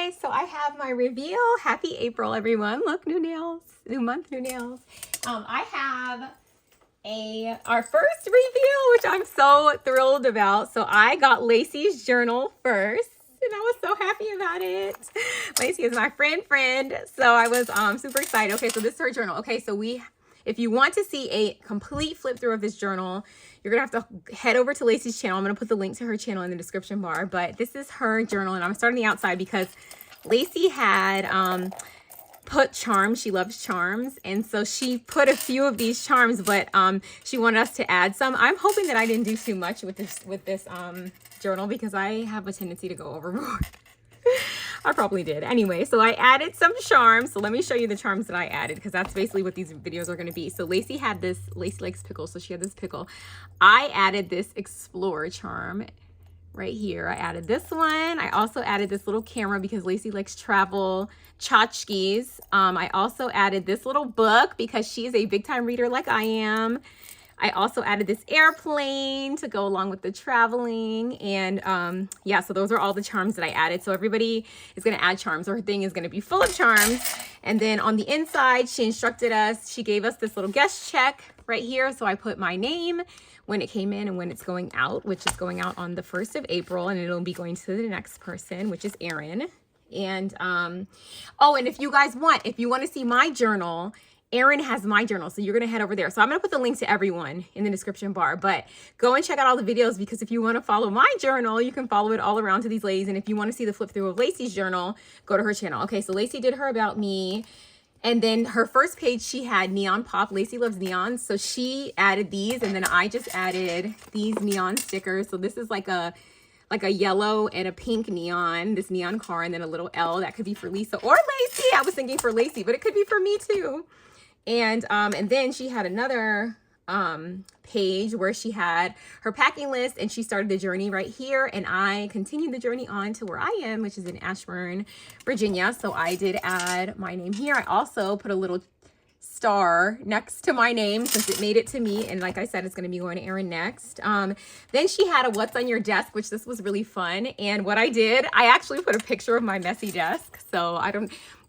guys, so I have my reveal. Happy April, everyone. Look, new nails, new month, new nails. I have our first reveal, which I'm so thrilled about. So I got Lacy's journal first, and I was so happy about it. Lacy is my friend. So I was super excited. Okay, so this is her journal. Okay, so if you want to see a complete flip through of this journal, you're gonna have to head over to Lacy's channel. I'm gonna put the link to her channel in the description bar, but this is her journal, and I'm starting the outside because Lacy had put charms. She loves charms, and so she put a few of these charms, but she wanted us to add some. I'm hoping that I didn't do too much with this journal because I have a tendency to go overboard. I probably did. Anyway, so I added some charms. So let me show you the charms that I added, because that's basically what these videos are going to be. So Lacy had this, Lacy likes pickles, so she had this pickle. I added this Explorer charm right here. I added this one. I also added this little camera because Lacy likes travel tchotchkes. I also added this little book because she's a big time reader like I am. I also added this airplane to go along with the traveling. And yeah, so those are all the charms that I added. So everybody is going to add charms. Her thing is going to be full of charms. And then on the inside, she instructed us, she gave us this little guest check right here. So I put my name, when it came in, and when it's going out, which is going out on the 1st of April. And it'll be going to the next person, which is Erin. And oh, and if you guys want, if you want to see my journal, Erin has my journal, so you're going to head over there. So I'm going to put the link to everyone in the description bar, but go and check out all the videos, because if you want to follow my journal, you can follow it all around to these ladies. And if you want to see the flip through of Lacy's journal, go to her channel. Okay, so Lacy did her about me. And then her first page, she had neon pop. Lacy loves neon, so she added these, and then I just added these neon stickers. So this is like a yellow and a pink neon, this neon car, and then a little L. That could be for Lisa or Lacy. I was thinking for Lacy, but it could be for me too. And then she had another page where she had her packing list, and she started the journey right here, and I continued the journey on to where I am, which is in Ashburn, Virginia. So I did add my name here. I also put a little star next to my name since it made it to me, and like I said, it's going to be going to Erin next. Then she had a what's on your desk, which this was really fun. And what I did, I actually put a picture of my messy desk. So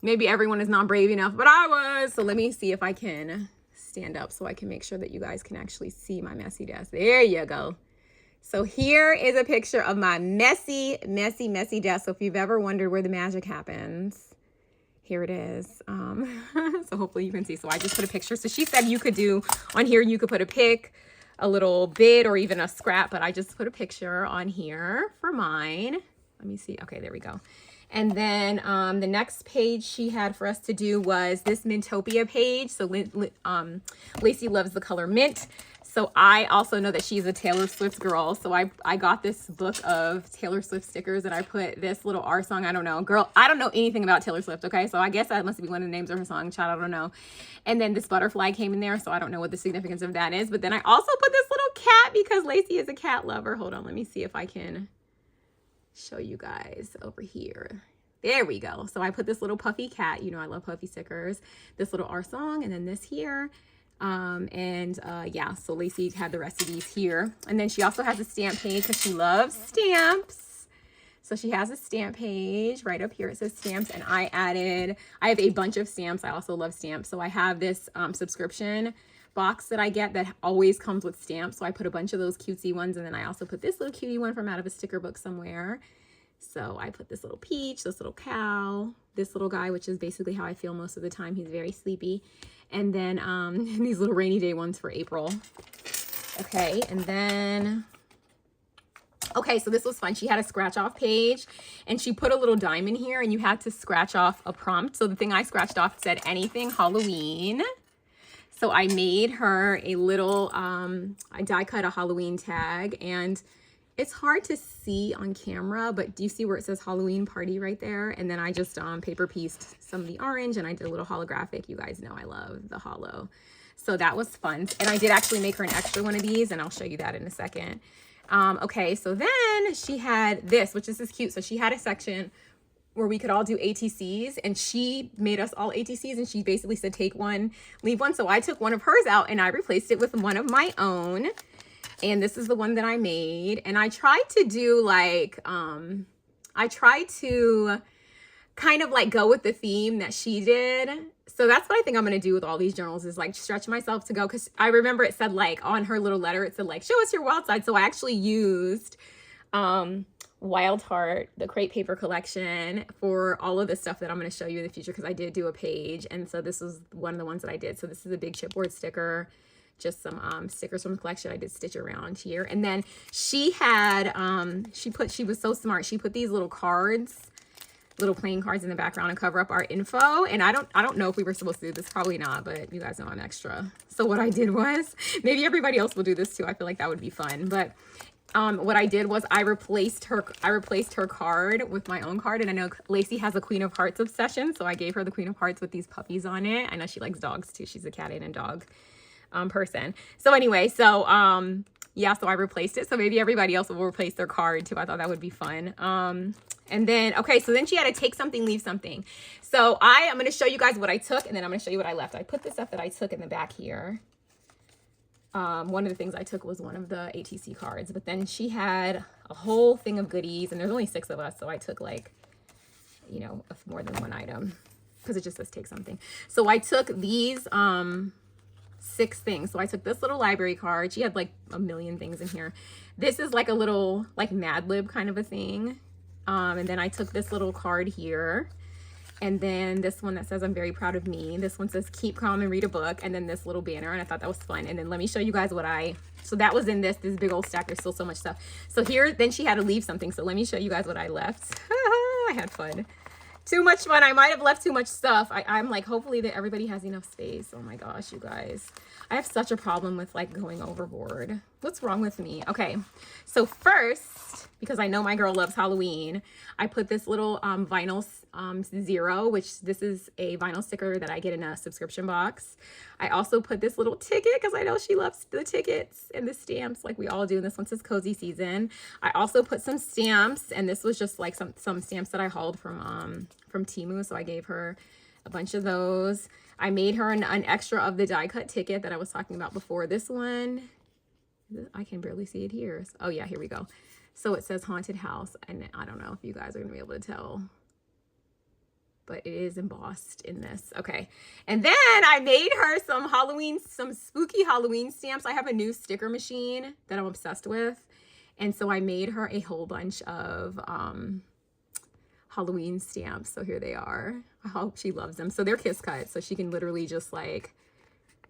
maybe everyone is not brave enough, but I was. So let me see if I can stand up so I can make sure that you guys can actually see my messy desk. There you go. So here is a picture of my messy desk. So if you've ever wondered where the magic happens, here it is. So hopefully you can see. So I just put a picture. So she said you could do on here, you could put a pic, a little bid, or even a scrap, but I just put a picture on here for mine. Let me see. Okay, there we go. And then the next page she had for us to do was this Mintopia page. So Lacy loves the color mint. So I also know that she's a Taylor Swift girl. So I got this book of Taylor Swift stickers, and I put this little R song. I don't know. Girl, I don't know anything about Taylor Swift, okay? So I guess that must be one of the names of her song. Child, I don't know. And then this butterfly came in there, so I don't know what the significance of that is. But then I also put this little cat because Lacy is a cat lover. Hold on, let me see if I can show you guys over here. There we go. So I put this little puffy cat. You know I love puffy stickers. This little R song, and then this here. Yeah, so Lacy had the rest of these here. And then she also has a stamp page because she loves stamps. So she has a stamp page right up here. It says stamps, and I have a bunch of stamps. I also love stamps. So I have this subscription box that I get that always comes with stamps. So I put a bunch of those cutesy ones, and then I also put this little cutie one from out of a sticker book somewhere. So I put this little peach, this little cow, this little guy, which is basically how I feel most of the time. He's very sleepy. And then these little rainy day ones for April. Okay, and then, okay, so this was fun. She had a scratch off page, and she put a little diamond here, and you had to scratch off a prompt. So the thing I scratched off said anything Halloween. So I made her a little, I die cut a Halloween tag, and it's hard to see on camera, but do you see where it says Halloween party right there? And then I just paper pieced some of the orange, and I did a little holographic. You guys know I love the hollow. So that was fun. And I did actually make her an extra one of these, and I'll show you that in a second. Okay, so then she had this, which is cute. So she had a section where we could all do ATCs, and she made us all ATCs, and she basically said, take one, leave one. So I took one of hers out, and I replaced it with one of my own. And this is the one that I made. And I tried to do like, I tried to kind of like go with the theme that she did. So that's what I think I'm going to do with all these journals, is like stretch myself to go. Because I remember it said like on her little letter, it said like, show us your wild side. So I actually used Wild Heart, the Create Paper collection, for all of the stuff that I'm going to show you in the future, because I did do a page. And so this was one of the ones that I did. So this is a big chipboard sticker, just some stickers from the collection I did stitch around here. And then she had, she was so smart. She put these little cards, little playing cards in the background, and cover up our info. And I don't know if we were supposed to do this, probably not, but you guys know I'm extra. So what I did was, maybe everybody else will do this too. I feel like that would be fun. But what I did was I replaced her card with my own card. And I know Lacy has a Queen of Hearts obsession, so I gave her the Queen of Hearts with these puppies on it. I know she likes dogs too. She's a cat and a dog person. So anyway, so yeah, so I replaced it. So maybe everybody else will replace their card too. I thought that would be fun. And then, okay, so then she had to take something, leave something. So I'm going to show you guys what I took, and then I'm going to show you what I left. I put the stuff that I took in the back here. One of the things I took was one of the ATC cards, but then she had a whole thing of goodies, and there's only 6 of us, so I took like, you know, more than one item, because it just says take something. So I took these 6 things. So I took this little library card. She had like a million things in here. This is like a little like Mad Lib kind of a thing. And then I took this little card here. And then this one that says, I'm very proud of me. This one says, keep calm and read a book. And then this little banner. And I thought that was fun. And then let me show you guys what so that was in this big old stack. There's still so much stuff. So here, then she had to leave something. So let me show you guys what I left. I had fun. Too much fun. I might have left too much stuff. I'm like, hopefully that everybody has enough space. Oh my gosh, you guys. I have such a problem with like going overboard. What's wrong with me? Okay, so first, because I know my girl loves Halloween, I put this little vinyl zero, which this is a vinyl sticker that I get in a subscription box. I also put this little ticket because I know she loves the tickets and the stamps like we all do. And this one says Cozy Season. I also put some stamps, and this was just like some stamps that I hauled from Temu. So I gave her a bunch of those. I made her an extra of the die cut ticket that I was talking about before. This one, I can barely see it here. Oh yeah, here we go. So it says Haunted House, and I don't know if you guys are gonna be able to tell, but it is embossed in this. Okay. And then I made her some spooky Halloween stamps. I have a new sticker machine that I'm obsessed with. And so I made her a whole bunch of Halloween stamps. So here they are. I hope she loves them. So they're kiss cut, so she can literally just like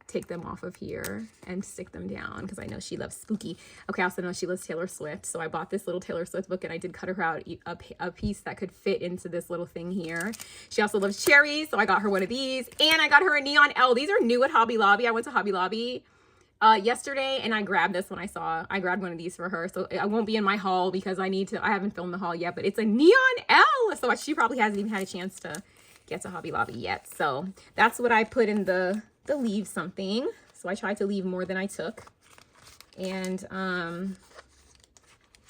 take them off of here and stick them down, because I know she loves spooky. Okay, I also know she loves Taylor Swift, so I bought this little Taylor Swift book, and I did cut her out a piece that could fit into this little thing here. She also loves cherries, so I got her one of these, and I got her a neon L. These are new at Hobby Lobby. I went to Hobby Lobby yesterday, and I grabbed this when I grabbed one of these for her. So I won't be in my haul because I haven't filmed the haul yet, but it's a neon L, so she probably hasn't even had a chance to get to Hobby Lobby yet. So that's what I put in the leave something. So I tried to leave more than I took, and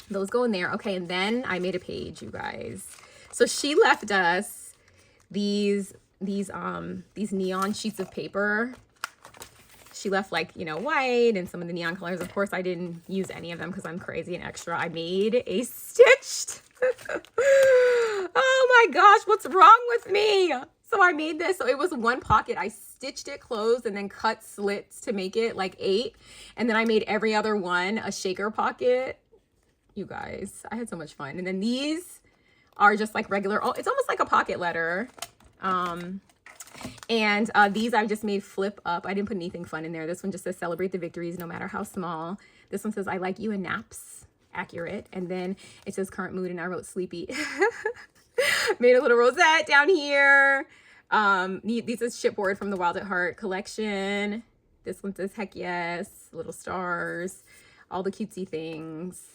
those go in there. Okay, and then I made a page, you guys. So she left us these neon sheets of paper. She left like, you know, white and some of the neon colors. Of course, I didn't use any of them because I'm crazy and extra. I made a stitched. Oh my gosh, what's wrong with me? So I made this. So it was one pocket. I stitched it closed and then cut slits to make it like 8. And then I made every other one a shaker pocket. You guys, I had so much fun. And then these are just like regular. Oh, it's almost like a pocket letter. And these I just made flip up. I didn't put anything fun in there. This one just says celebrate the victories no matter how small. This one says I like you and naps. Accurate. And then it says current mood, and I wrote sleepy. Made a little rosette down here. These is chipboard from the Wild at Heart collection. This one says heck yes, little stars, all the cutesy things.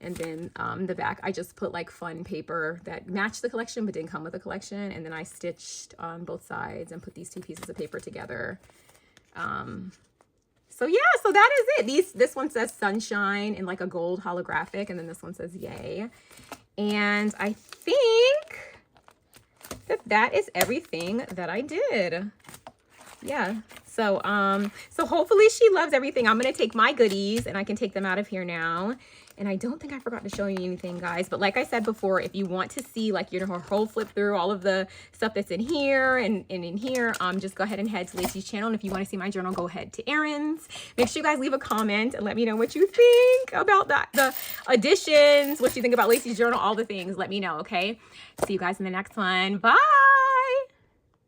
And then the back, I just put like fun paper that matched the collection but didn't come with the collection. And then I stitched on both sides and put these 2 pieces of paper together. So yeah, so that is it. This one says sunshine in like a gold holographic, and then this one says yay. And I think that is everything that I did. Yeah, So, so hopefully she loves everything. I'm going to take my goodies and I can take them out of here now. And I don't think I forgot to show you anything, guys. But like I said before, if you want to see like your whole flip through all of the stuff that's in here and in here, just go ahead and head to Lacy's channel. And if you want to see my journal, go ahead to Erin's. Make sure you guys leave a comment and let me know what you think about that, the additions, what you think about Lacy's journal, all the things. Let me know, okay? See you guys in the next one. Bye.